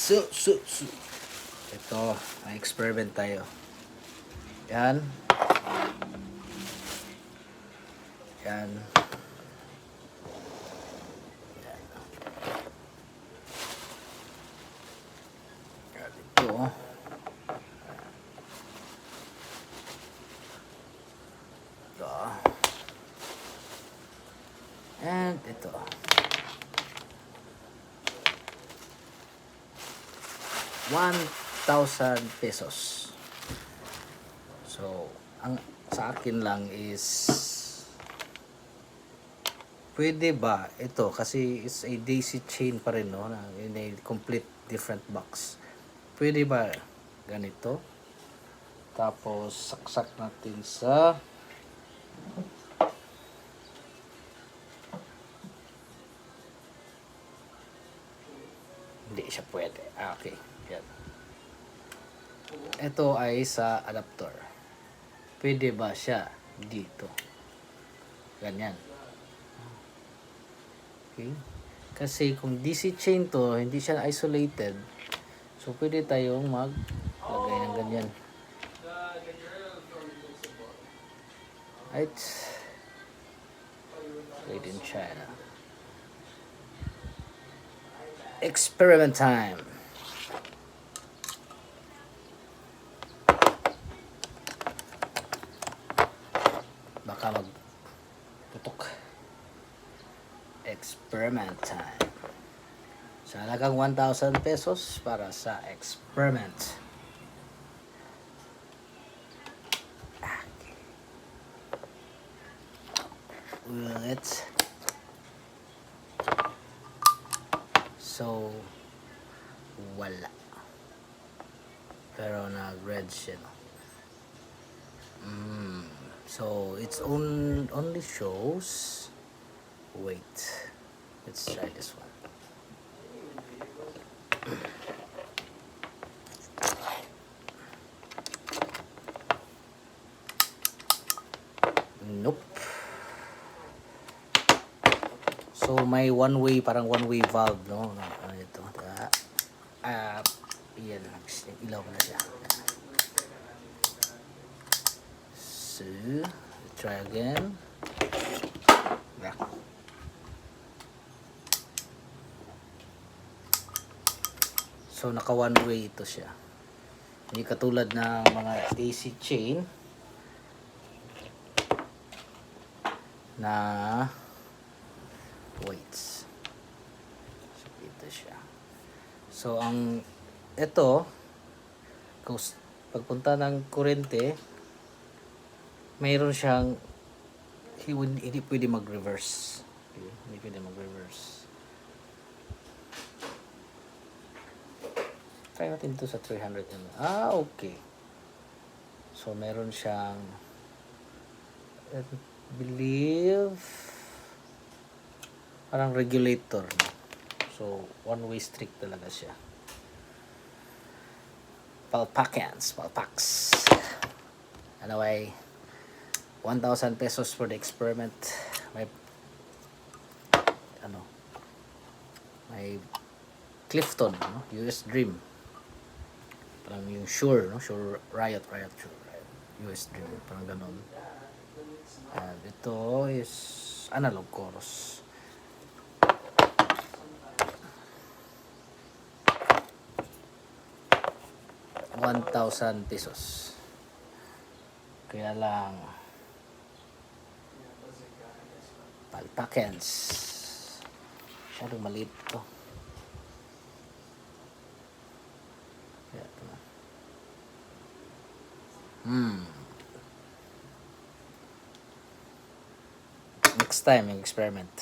So. Ito, may experiment tayo. Yan. Yan. Ito. And ito. 1,000 pesos. So, ang sa akin lang is pwede ba ito kasi it's a daisy chain pa rin, no, in a complete different box. Pwede ba ganito? Tapos saksak natin sa hindi siya pwede. Okay. Yan. Ito ay sa adapter. Pwede ba siya dito? Ganyan. Okay. Kasi kung DC chain to, hindi siya isolated. So, pwede tayong maglagay ng ganyan. Right? Made in China. Experiment time. Baka magputok. Experiment time. Sa halagang 1,000 pesos para sa experiment. Let's. So, wala. Pero nag-red siya, no? So, it's only shows. Wait. Let's try this one. Nope. So, may parang one-way valve, no? Ito. Yan. Ilaw na siya. So, try again. Yeah. So, naka one-way ito siya. Hindi katulad ng mga AC chain na weights. So, ito siya. So, ito, pagpunta ng kurente, mayroon siyang hindi pwede mag-reverse. Hindi pwede mag-reverse. Try natin ito sa 300 ml. Okay. So, meron siyang I believe parang regulator. So, one-way strict talaga siya. Palpax. Anyway, 1,000 pesos for the experiment. May Clifton, no? US Dream. Parang yung Shure, no? Shure Riot. US Dream, parang ganon. And ito is analog chorus. ₱1,000 pesos. Kaya lang Palpax. Masyadong maliit to. Kaya ito na. Next time, yung experiment.